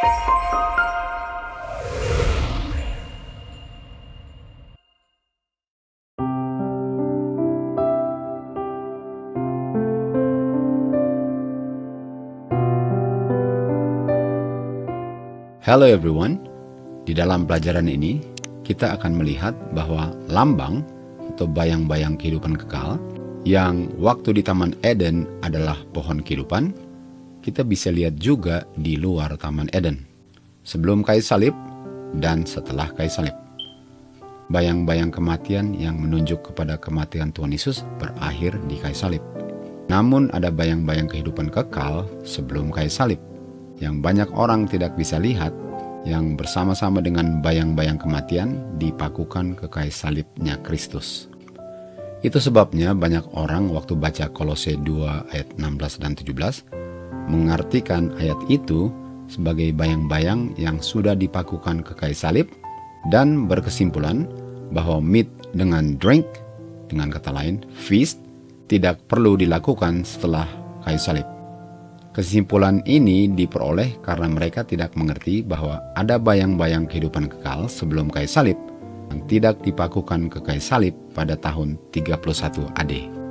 Hello everyone, di dalam pelajaran ini kita akan melihat bahwa lambang atau bayang-bayang kehidupan kekal yang waktu di Taman Eden adalah pohon kehidupan, kita bisa lihat juga di luar Taman Eden, sebelum kayu salib dan setelah kayu salib. Bayang-bayang kematian yang menunjuk kepada kematian Tuhan Yesus berakhir di kayu salib. Namun ada bayang-bayang kehidupan kekal sebelum kayu salib, yang banyak orang tidak bisa lihat, yang bersama-sama dengan bayang-bayang kematian dipakukan ke kayu salibnya Kristus. Itu sebabnya banyak orang waktu baca Kolose 2 ayat 16 dan 17 mengartikan ayat itu sebagai bayang-bayang yang sudah dipakukan ke kayu salib dan berkesimpulan bahwa meat dengan drink, dengan kata lain feast, tidak perlu dilakukan setelah kayu salib. Kesimpulan ini diperoleh karena mereka tidak mengerti bahwa ada bayang-bayang kehidupan kekal sebelum kayu salib yang tidak dipakukan ke kayu salib pada tahun 31 AD.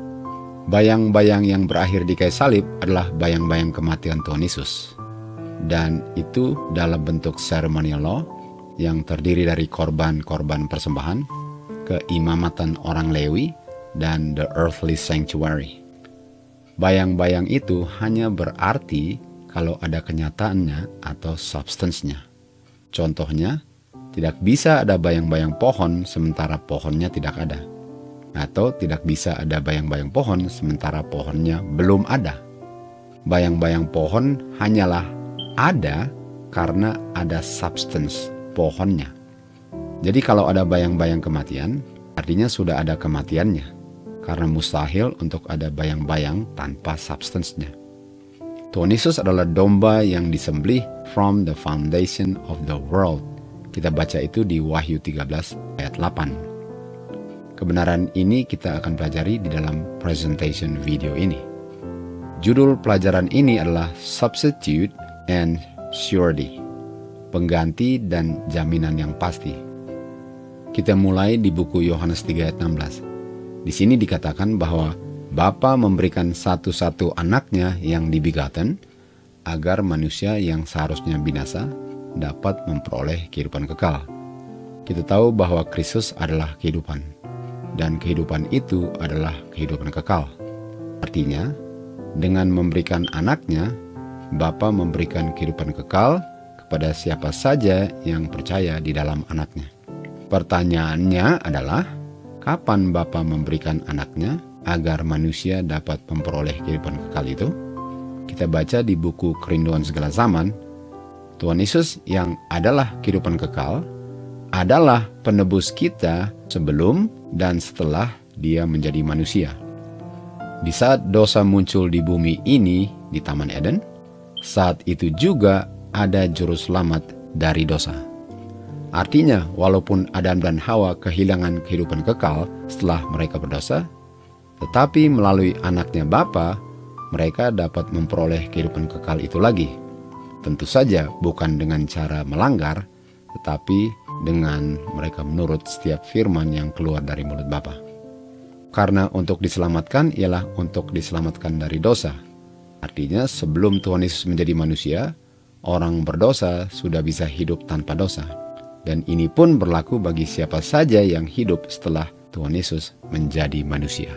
Bayang-bayang yang berakhir di kayu salib adalah bayang-bayang kematian Tuhan Yesus. Dan itu dalam bentuk ceremonial law yang terdiri dari korban-korban persembahan, keimamatan orang Lewi, dan the earthly sanctuary. Bayang-bayang itu hanya berarti kalau ada kenyataannya atau substance-nya. Contohnya, tidak bisa ada bayang-bayang pohon sementara pohonnya tidak ada. Atau tidak bisa ada bayang-bayang pohon sementara pohonnya belum ada. Bayang-bayang pohon hanyalah ada karena ada substance pohonnya. Jadi kalau ada bayang-bayang kematian, artinya sudah ada kematiannya. Karena mustahil untuk ada bayang-bayang tanpa substance-nya. Tuhan Yesus adalah domba yang disembelih from the foundation of the world. Kita baca itu di Wahyu 13 ayat 8. Kebenaran ini kita akan pelajari di dalam presentation video ini. Judul pelajaran ini adalah Substitute and Surety, pengganti dan jaminan yang pasti. Kita mulai di buku Yohanes 3 ayat 16. Di sini dikatakan bahwa Bapa memberikan satu-satu anaknya yang dibegotten agar manusia yang seharusnya binasa dapat memperoleh kehidupan kekal. Kita tahu bahwa Kristus adalah kehidupan, dan kehidupan itu adalah kehidupan kekal. Artinya, dengan memberikan anaknya, Bapa memberikan kehidupan kekal kepada siapa saja yang percaya di dalam anaknya. Pertanyaannya adalah, kapan Bapa memberikan anaknya agar manusia dapat memperoleh kehidupan kekal itu? Kita baca di buku Kerinduan Segala Zaman, Tuhan Yesus yang adalah kehidupan kekal, adalah penebus kita sebelum dan setelah dia menjadi manusia. Di saat dosa muncul di bumi ini, di Taman Eden, saat itu juga ada juru selamat dari dosa. Artinya, walaupun Adam dan Hawa kehilangan kehidupan kekal setelah mereka berdosa, tetapi melalui anaknya Bapa, mereka dapat memperoleh kehidupan kekal itu lagi. Tentu saja bukan dengan cara melanggar, tetapi dengan mereka menurut setiap firman yang keluar dari mulut Bapa. Karena untuk diselamatkan ialah untuk diselamatkan dari dosa. Artinya sebelum Tuhan Yesus menjadi manusia, orang berdosa sudah bisa hidup tanpa dosa. Dan ini pun berlaku bagi siapa saja yang hidup setelah Tuhan Yesus menjadi manusia.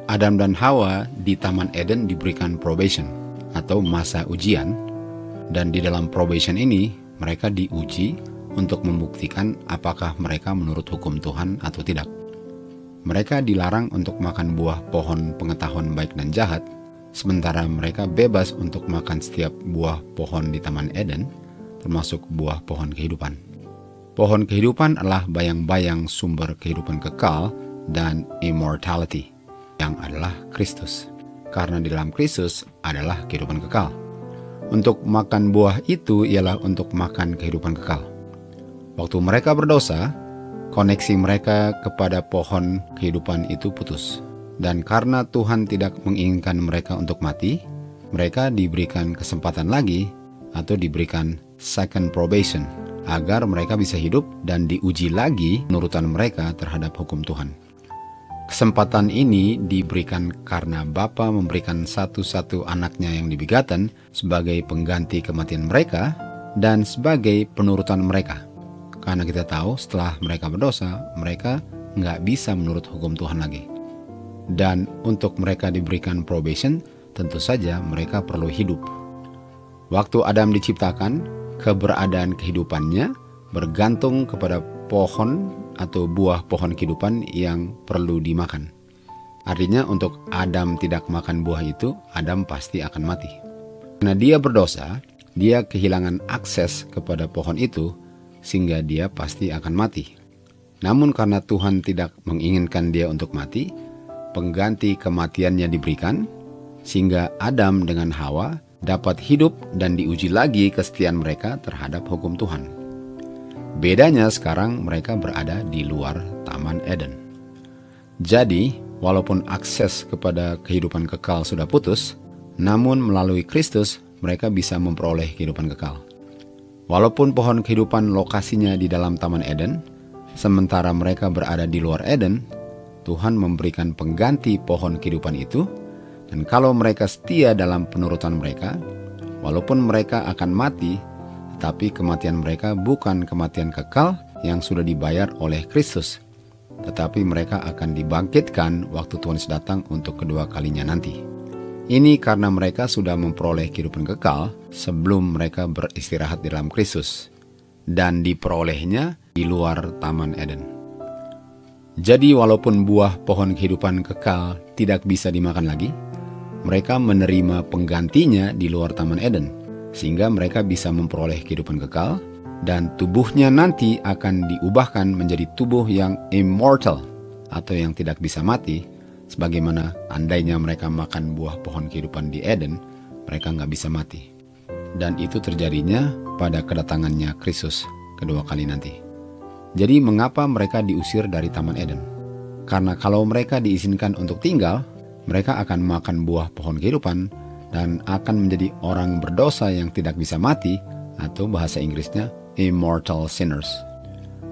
Adam dan Hawa di Taman Eden diberikan probation atau masa ujian, dan di dalam probation ini mereka diuji untuk membuktikan apakah mereka menurut hukum Tuhan atau tidak. Mereka dilarang untuk makan buah pohon pengetahuan baik dan jahat, sementara mereka bebas untuk makan setiap buah pohon di Taman Eden, termasuk buah pohon kehidupan. Pohon kehidupan adalah bayang-bayang sumber kehidupan kekal dan immortality, yang adalah Kristus. Karena di dalam Kristus adalah kehidupan kekal. Untuk makan buah itu ialah untuk makan kehidupan kekal. Waktu mereka berdosa, koneksi mereka kepada pohon kehidupan itu putus. Dan karena Tuhan tidak menginginkan mereka untuk mati, mereka diberikan kesempatan lagi atau diberikan second probation agar mereka bisa hidup dan diuji lagi penurutan mereka terhadap hukum Tuhan. Kesempatan ini diberikan karena Bapa memberikan satu-satu anaknya yang dibegotten sebagai pengganti kematian mereka dan sebagai penurutan mereka. Karena kita tahu setelah mereka berdosa, mereka nggak bisa menurut hukum Tuhan lagi. Dan untuk mereka diberikan probation, tentu saja mereka perlu hidup. Waktu Adam diciptakan, keberadaan kehidupannya bergantung kepada pohon atau buah pohon kehidupan yang perlu dimakan. Artinya untuk Adam tidak makan buah itu, Adam pasti akan mati. Karena dia berdosa, dia kehilangan akses kepada pohon itu, sehingga dia pasti akan mati. Namun karena Tuhan tidak menginginkan dia untuk mati, pengganti kematiannya diberikan, sehingga Adam dengan Hawa dapat hidup dan diuji lagi kesetiaan mereka terhadap hukum Tuhan. Bedanya sekarang mereka berada di luar Taman Eden. Jadi, walaupun akses kepada kehidupan kekal sudah putus, namun melalui Kristus mereka bisa memperoleh kehidupan kekal. Walaupun pohon kehidupan lokasinya di dalam Taman Eden, sementara mereka berada di luar Eden, Tuhan memberikan pengganti pohon kehidupan itu, dan kalau mereka setia dalam penurutan mereka, walaupun mereka akan mati, tetapi kematian mereka bukan kematian kekal yang sudah dibayar oleh Kristus, tetapi mereka akan dibangkitkan waktu Tuhan Yesus datang untuk kedua kalinya nanti. Ini karena mereka sudah memperoleh kehidupan kekal sebelum mereka beristirahat di dalam Kristus, dan diperolehnya di luar Taman Eden. Jadi walaupun buah pohon kehidupan kekal tidak bisa dimakan lagi, mereka menerima penggantinya di luar Taman Eden, sehingga mereka bisa memperoleh kehidupan kekal, dan tubuhnya nanti akan diubahkan menjadi tubuh yang immortal atau yang tidak bisa mati, sebagaimana andainya mereka makan buah pohon kehidupan di Eden, mereka nggak bisa mati. Dan itu terjadinya pada kedatangannya Kristus kedua kali nanti. Jadi mengapa mereka diusir dari Taman Eden? Karena kalau mereka diizinkan untuk tinggal, mereka akan makan buah pohon kehidupan dan akan menjadi orang berdosa yang tidak bisa mati, atau bahasa Inggrisnya immortal sinners.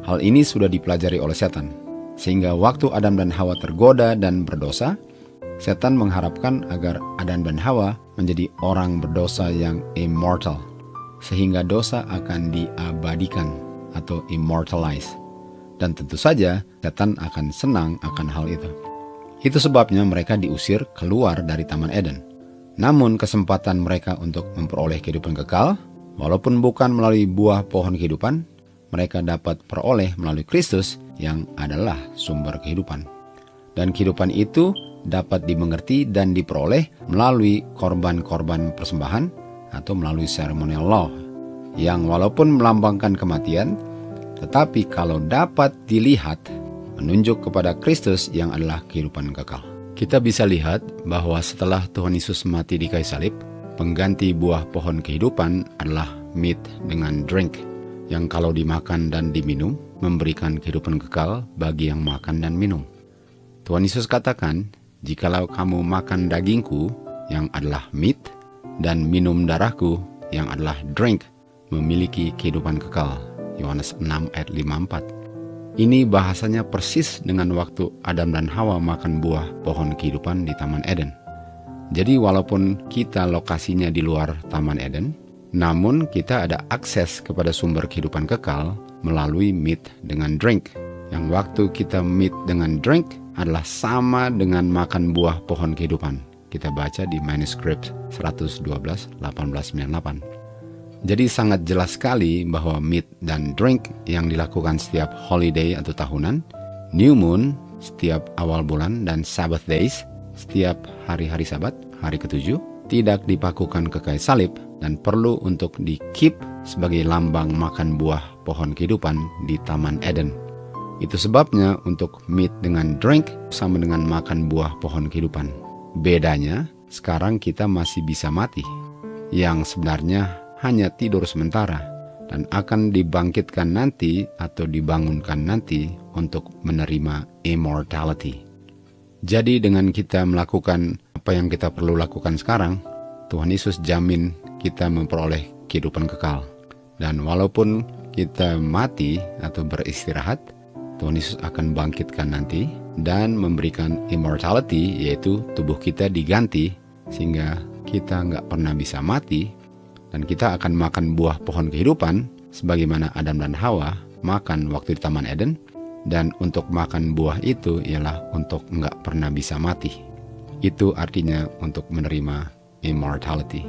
Hal ini sudah dipelajari oleh setan, sehingga waktu Adam dan Hawa tergoda dan berdosa, setan mengharapkan agar Adam dan Hawa menjadi orang berdosa yang immortal, sehingga dosa akan diabadikan atau immortalize. Dan tentu saja setan akan senang akan hal itu. Itu sebabnya mereka diusir keluar dari Taman Eden. Namun kesempatan mereka untuk memperoleh kehidupan kekal, walaupun bukan melalui buah pohon kehidupan, mereka dapat peroleh melalui Kristus yang adalah sumber kehidupan. Dan kehidupan itu dapat dimengerti dan diperoleh melalui korban-korban persembahan atau melalui ceremonial law, yang walaupun melambangkan kematian, tetapi kalau dapat dilihat, menunjuk kepada Kristus yang adalah kehidupan kekal. Kita bisa lihat bahwa setelah Tuhan Yesus mati di kayu salib, pengganti buah pohon kehidupan adalah meat dengan drink, yang kalau dimakan dan diminum, memberikan kehidupan kekal bagi yang makan dan minum. Tuhan Yesus katakan, jikalau kamu makan dagingku, yang adalah meat, dan minum darahku, yang adalah drink, memiliki kehidupan kekal. Yohanes 6 ayat 54. Ini bahasanya persis dengan waktu Adam dan Hawa makan buah pohon kehidupan di Taman Eden. Jadi walaupun kita lokasinya di luar Taman Eden, namun kita ada akses kepada sumber kehidupan kekal melalui meat dengan drink. Yang waktu kita meat dengan drink adalah sama dengan makan buah pohon kehidupan. Kita baca di manuskrip 112-1898. Jadi sangat jelas sekali bahwa meat dan drink yang dilakukan setiap holiday atau tahunan, new moon setiap awal bulan, dan Sabbath days setiap hari-hari Sabat, hari ke-7, tidak dipakukan ke kayu salib dan perlu untuk di-keep sebagai lambang makan buah pohon kehidupan di Taman Eden. Itu sebabnya untuk meat dengan drink sama dengan makan buah pohon kehidupan. Bedanya, sekarang kita masih bisa mati, yang sebenarnya hanya tidur sementara dan akan dibangkitkan nanti atau dibangunkan nanti untuk menerima immortality. Jadi dengan kita melakukan apa yang kita perlu lakukan sekarang, Tuhan Yesus jamin kita memperoleh kehidupan kekal. Dan walaupun kita mati atau beristirahat, Tuhan Yesus akan bangkitkan nanti dan memberikan immortality, yaitu tubuh kita diganti sehingga kita nggak pernah bisa mati, dan kita akan makan buah pohon kehidupan sebagaimana Adam dan Hawa makan waktu di Taman Eden. Dan untuk makan buah itu ialah untuk nggak pernah bisa mati. Itu artinya untuk menerima immortality.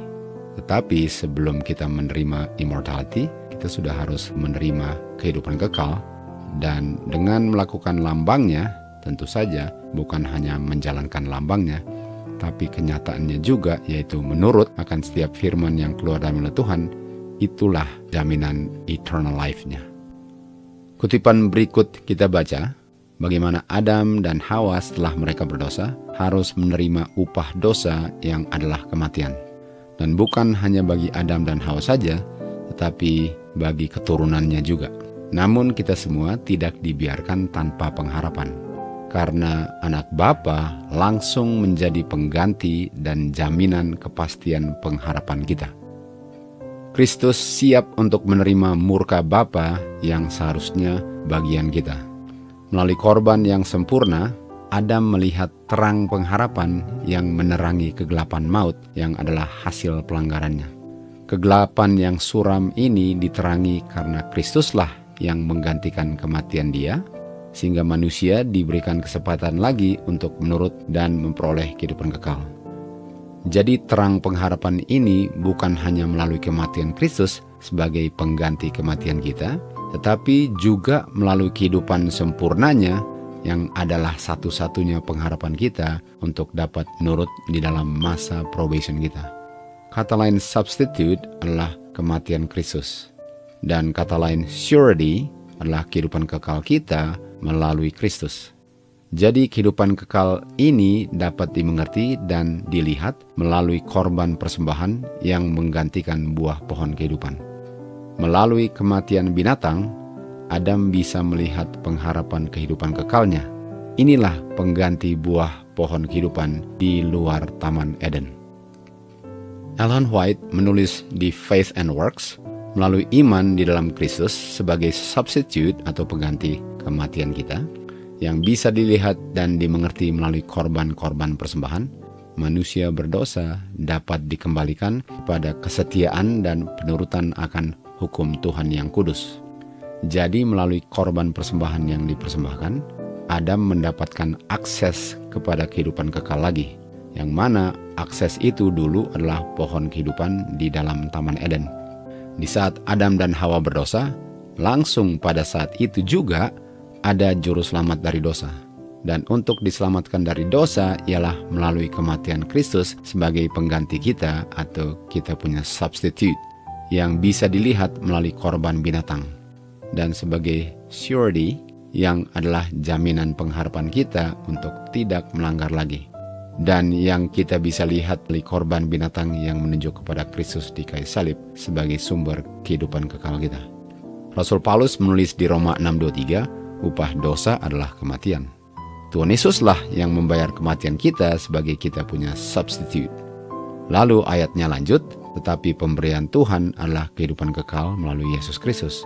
Tetapi sebelum kita menerima immortality, kita sudah harus menerima kehidupan kekal. Dan dengan melakukan lambangnya, tentu saja bukan hanya menjalankan lambangnya, tapi kenyataannya juga, yaitu menurut akan setiap firman yang keluar dari mulut Tuhan, itulah jaminan eternal life-nya. Kutipan berikut kita baca, bagaimana Adam dan Hawa setelah mereka berdosa harus menerima upah dosa yang adalah kematian. Dan bukan hanya bagi Adam dan Hawa saja, tetapi bagi keturunannya juga. Namun kita semua tidak dibiarkan tanpa pengharapan, karena anak Bapa langsung menjadi pengganti dan jaminan kepastian pengharapan kita. Kristus siap untuk menerima murka Bapa yang seharusnya bagian kita. Melalui korban yang sempurna, Adam melihat terang pengharapan yang menerangi kegelapan maut yang adalah hasil pelanggarannya. Kegelapan yang suram ini diterangi karena Kristuslah yang menggantikan kematian dia, sehingga manusia diberikan kesempatan lagi untuk menurut dan memperoleh kehidupan kekal. Jadi terang pengharapan ini bukan hanya melalui kematian Kristus sebagai pengganti kematian kita, tetapi juga melalui kehidupan sempurnanya yang adalah satu-satunya pengharapan kita untuk dapat menurut di dalam masa probation kita. Kata lain substitute adalah kematian Kristus, dan kata lain surety adalah kehidupan kekal kita melalui Kristus. Jadi kehidupan kekal ini dapat dimengerti dan dilihat melalui korban persembahan yang menggantikan buah pohon kehidupan. Melalui kematian binatang, Adam bisa melihat pengharapan kehidupan kekalnya. Inilah pengganti buah pohon kehidupan di luar Taman Eden. Ellen White menulis di Faith and Works, melalui iman di dalam Kristus sebagai substitute atau pengganti kematian kita, yang bisa dilihat dan dimengerti melalui korban-korban persembahan, manusia berdosa dapat dikembalikan kepada kesetiaan dan penurutan akan hukum Tuhan yang kudus. Jadi melalui korban persembahan yang dipersembahkan, Adam mendapatkan akses kepada kehidupan kekal lagi, yang mana akses itu dulu adalah pohon kehidupan di dalam Taman Eden. Di saat Adam dan Hawa berdosa, langsung pada saat itu juga ada juru selamat dari dosa. Dan untuk diselamatkan dari dosa ialah melalui kematian Kristus sebagai pengganti kita atau kita punya substitute yang bisa dilihat melalui korban binatang. Dan sebagai surety yang adalah jaminan pengharapan kita untuk tidak melanggar lagi. Dan yang kita bisa lihat melalui korban binatang yang menunjuk kepada Kristus di kayu salib sebagai sumber kehidupan kekal kita. Rasul Paulus menulis di Roma 6:23, upah dosa adalah kematian. Tuhan Yesuslah yang membayar kematian kita sebagai kita punya substitute. Lalu ayatnya lanjut, tetapi pemberian Tuhan adalah kehidupan kekal melalui Yesus Kristus.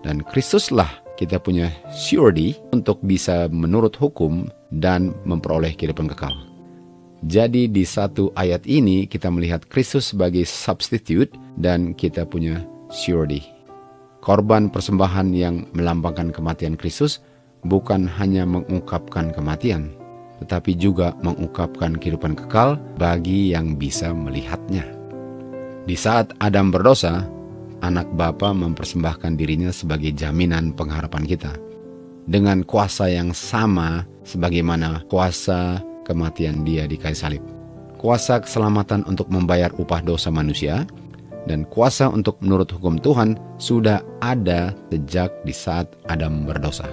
Dan Kristuslah kita punya surety untuk bisa menurut hukum dan memperoleh kehidupan kekal. Jadi di satu ayat ini kita melihat Kristus sebagai substitute dan kita punya surety. Korban persembahan yang melambangkan kematian Kristus bukan hanya mengungkapkan kematian, tetapi juga mengungkapkan kehidupan kekal bagi yang bisa melihatnya. Di saat Adam berdosa, anak Bapa mempersembahkan dirinya sebagai jaminan pengharapan kita, dengan kuasa yang sama sebagaimana kuasa kematian dia di kayu salib. Kuasa keselamatan untuk membayar upah dosa manusia, dan kuasa untuk menurut hukum Tuhan sudah ada sejak di saat Adam berdosa.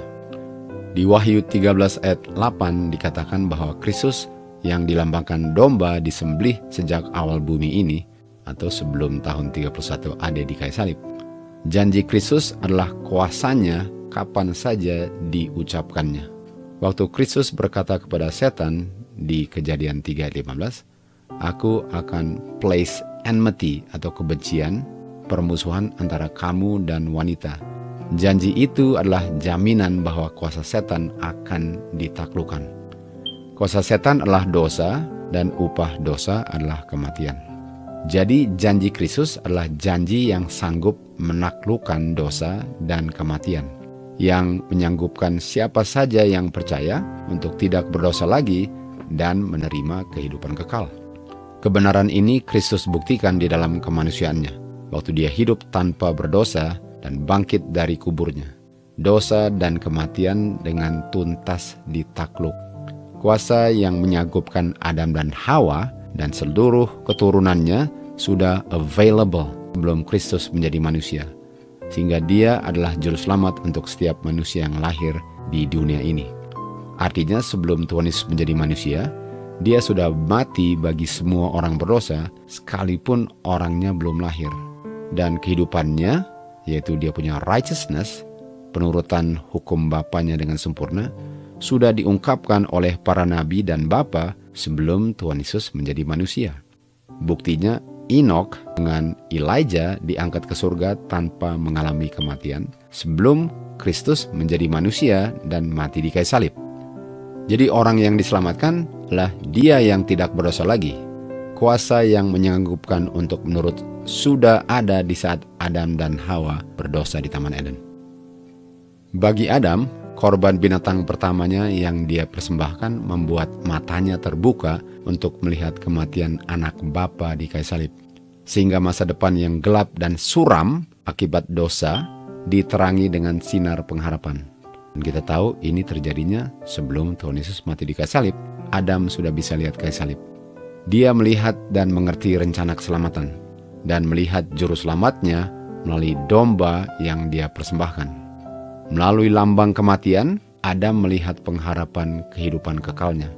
Di Wahyu 13 ayat 8 dikatakan bahwa Kristus yang dilambangkan domba disembelih sejak awal bumi ini, atau sebelum tahun 31 AD di kayu salib. Janji Kristus adalah kuasanya kapan saja diucapkannya. Waktu Kristus berkata kepada setan di Kejadian 3 ayat 15, "Aku akan place enmity atau kebencian permusuhan antara kamu dan wanita. Janji itu adalah jaminan bahwa kuasa setan akan ditaklukkan. Kuasa setan adalah dosa dan upah dosa adalah kematian. Jadi janji Kristus adalah janji yang sanggup menaklukkan dosa dan kematian, yang menyanggupkan siapa saja yang percaya untuk tidak berdosa lagi dan menerima kehidupan kekal. Kebenaran ini Kristus buktikan di dalam kemanusiaannya, waktu dia hidup tanpa berdosa dan bangkit dari kuburnya. Dosa dan kematian dengan tuntas ditakluk. Kuasa yang menyanggupkan Adam dan Hawa dan seluruh keturunannya sudah available sebelum Kristus menjadi manusia, sehingga dia adalah juru selamat untuk setiap manusia yang lahir di dunia ini. Artinya sebelum Tuhan Yesus menjadi manusia, dia sudah mati bagi semua orang berdosa sekalipun orangnya belum lahir. Dan kehidupannya, yaitu dia punya righteousness, penurutan hukum Bapanya dengan sempurna, sudah diungkapkan oleh para nabi dan bapa sebelum Tuhan Yesus menjadi manusia. Buktinya, Enoch dengan Elijah diangkat ke surga tanpa mengalami kematian sebelum Kristus menjadi manusia dan mati di kayu salib. Jadi orang yang diselamatkan adalah dia yang tidak berdosa lagi. Kuasa yang menyanggupkan untuk menurut sudah ada di saat Adam dan Hawa berdosa di Taman Eden. Bagi Adam, korban binatang pertamanya yang dia persembahkan membuat matanya terbuka untuk melihat kematian anak bapa di kayu salib, sehingga masa depan yang gelap dan suram akibat dosa diterangi dengan sinar pengharapan. Dan kita tahu ini terjadinya sebelum Tuhan Yesus mati di kayu salib. Adam sudah bisa lihat kayu salib. Dia melihat dan mengerti rencana keselamatan, dan melihat juru selamatnya melalui domba yang dia persembahkan. Melalui lambang kematian, Adam melihat pengharapan kehidupan kekalnya.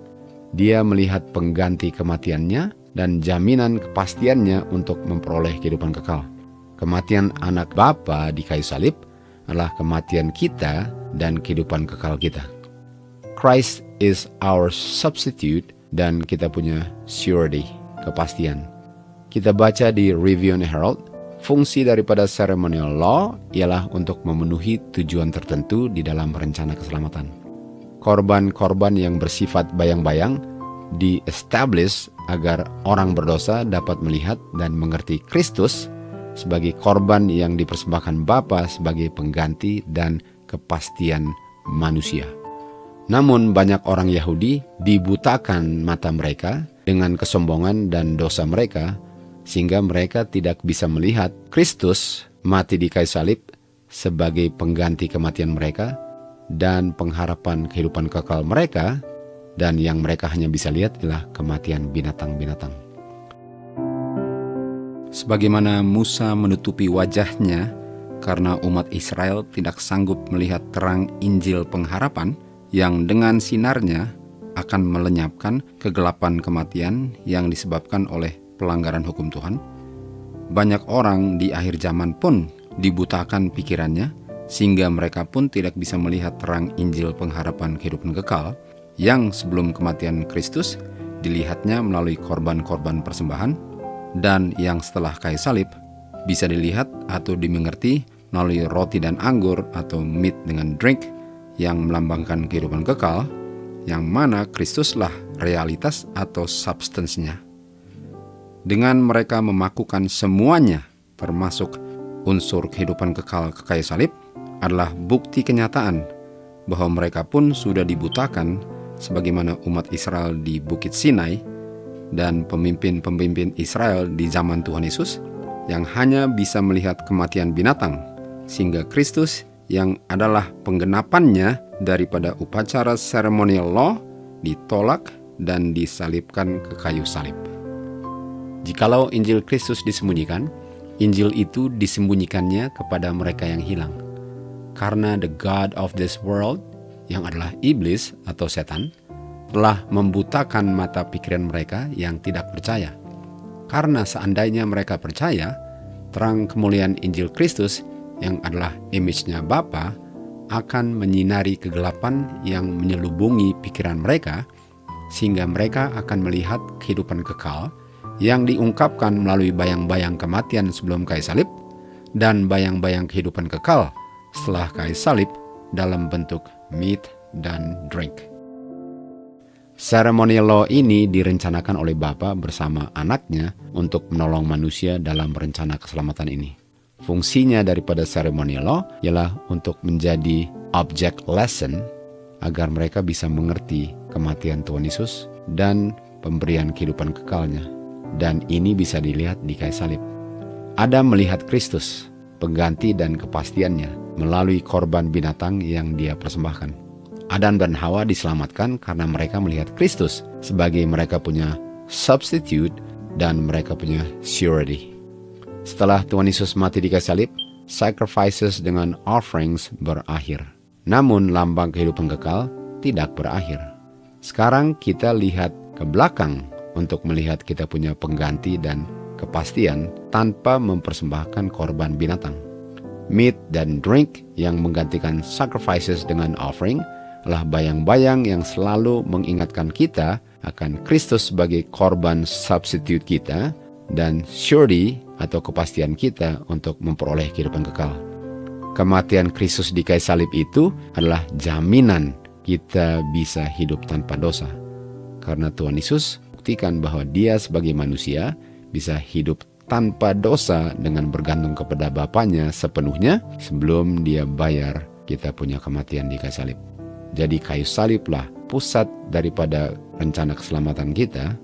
Dia melihat pengganti kematiannya dan jaminan kepastiannya untuk memperoleh kehidupan kekal. Kematian anak bapa di kayu salib adalah kematian kita dan kehidupan kekal kita. Christ is our substitute dan kita punya surety, kepastian. Kita baca di Review and Herald, fungsi daripada ceremonial law ialah untuk memenuhi tujuan tertentu di dalam rencana keselamatan. Korban-korban yang bersifat bayang-bayang di-establish agar orang berdosa dapat melihat dan mengerti Kristus sebagai korban yang dipersembahkan Bapa sebagai pengganti dan kepastian manusia. Namun banyak orang Yahudi dibutakan mata mereka dengan kesombongan dan dosa mereka, sehingga mereka tidak bisa melihat Kristus mati di kayu salib sebagai pengganti kematian mereka dan pengharapan kehidupan kekal mereka, dan yang mereka hanya bisa lihat adalah kematian binatang-binatang. Sebagaimana Musa menutupi wajahnya karena umat Israel tidak sanggup melihat terang Injil pengharapan yang dengan sinarnya akan melenyapkan kegelapan kematian yang disebabkan oleh pelanggaran hukum Tuhan, banyak orang di akhir zaman pun dibutakan pikirannya sehingga mereka pun tidak bisa melihat terang Injil pengharapan kehidupan kekal yang sebelum kematian Kristus dilihatnya melalui korban-korban persembahan, dan yang setelah kayu salib bisa dilihat atau dimengerti melalui roti dan anggur atau meat dengan drink yang melambangkan kehidupan kekal, yang mana Kristuslah realitas atau substansinya. Dengan mereka memakukan semuanya, termasuk unsur kehidupan kekal ke kayu salib, adalah bukti kenyataan bahwa mereka pun sudah dibutakan sebagaimana umat Israel di Bukit Sinai dan pemimpin-pemimpin Israel di zaman Tuhan Yesus yang hanya bisa melihat kematian binatang, sehingga Kristus yang adalah penggenapannya daripada upacara ceremonial law ditolak dan disalibkan ke kayu salib. Jikalau Injil Kristus disembunyikan, Injil itu disembunyikannya kepada mereka yang hilang. Karena the God of this world, yang adalah iblis atau setan, telah membutakan mata pikiran mereka yang tidak percaya. Karena seandainya mereka percaya, terang kemuliaan Injil Kristus yang adalah image-nya Bapa akan menyinari kegelapan yang menyelubungi pikiran mereka, sehingga mereka akan melihat kehidupan kekal yang diungkapkan melalui bayang-bayang kematian sebelum kayu salib dan bayang-bayang kehidupan kekal setelah kayu salib dalam bentuk meat dan drink. Ceremonial law ini direncanakan oleh Bapa bersama anaknya untuk menolong manusia dalam rencana keselamatan ini. Fungsinya daripada ceremonial law ialah untuk menjadi object lesson agar mereka bisa mengerti kematian Tuhan Yesus dan pemberian kehidupan kekalnya. Dan ini bisa dilihat di kayu salib. Adam melihat Kristus, pengganti dan kepastiannya melalui korban binatang yang Dia persembahkan. Adam dan Hawa diselamatkan karena mereka melihat Kristus sebagai mereka punya substitute dan mereka punya surety. Setelah Tuhan Yesus mati di kayu salib, sacrifices dengan offerings berakhir. Namun lambang kehidupan kekal tidak berakhir. Sekarang kita lihat ke belakang untuk melihat kita punya pengganti dan kepastian tanpa mempersembahkan korban binatang. Meat dan drink yang menggantikan sacrifices dengan offering adalah bayang-bayang yang selalu mengingatkan kita akan Kristus sebagai korban substitute kita dan surety atau kepastian kita untuk memperoleh kehidupan kekal. Kematian Kristus di kayu salib itu adalah jaminan kita bisa hidup tanpa dosa. Karena Tuhan Yesus buktikan bahwa Dia sebagai manusia bisa hidup tanpa dosa dengan bergantung kepada Bapanya sepenuhnya sebelum Dia bayar kita punya kematian di kayu salib. Jadi kayu saliblah pusat daripada rencana keselamatan kita.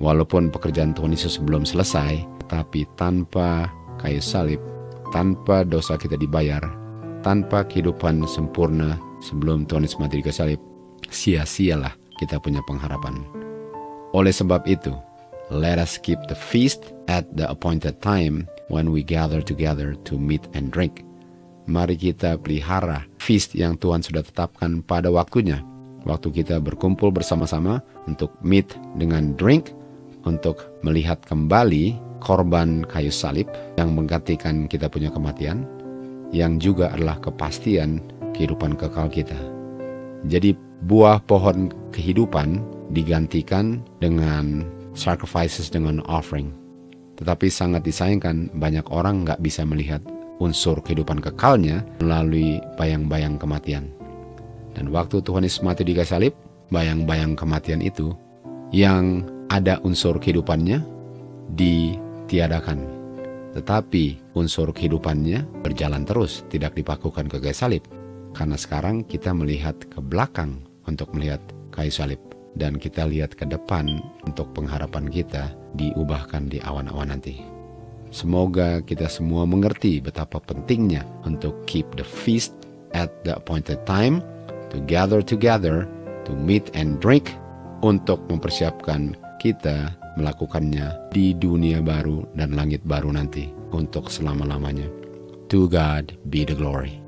Walaupun pekerjaan Tuhan Yesus belum selesai, tapi tanpa kayu salib, tanpa dosa kita dibayar, tanpa kehidupan sempurna sebelum Tuhan Yesus mati di kayu salib, sia-sialah kita punya pengharapan. Oleh sebab itu, let us keep the feast at the appointed time when we gather together to meat and drink. Mari kita pelihara feast yang Tuhan sudah tetapkan pada waktunya. Waktu kita berkumpul bersama-sama untuk meat dengan drink, untuk melihat kembali korban kayu salib yang menggantikan kita punya kematian, yang juga adalah kepastian kehidupan kekal kita. Jadi buah pohon kehidupan digantikan dengan sacrifices dengan offering. Tetapi sangat disayangkan banyak orang nggak bisa melihat unsur kehidupan kekalnya melalui bayang-bayang kematian. Dan waktu Tuhan Yesus mati di kayu salib, bayang-bayang kematian itu yang ada unsur kehidupannya ditiadakan. Tetapi unsur kehidupannya berjalan terus, tidak dipakukan ke kayu salib. Karena sekarang kita melihat ke belakang untuk melihat kayu salib. Dan kita lihat ke depan untuk pengharapan kita diubahkan di awan-awan nanti. Semoga kita semua mengerti betapa pentingnya untuk keep the feast at the appointed time, to gather together, to meet and drink, untuk mempersiapkan kita melakukannya di dunia baru dan langit baru nanti untuk selama-lamanya. To God be the glory.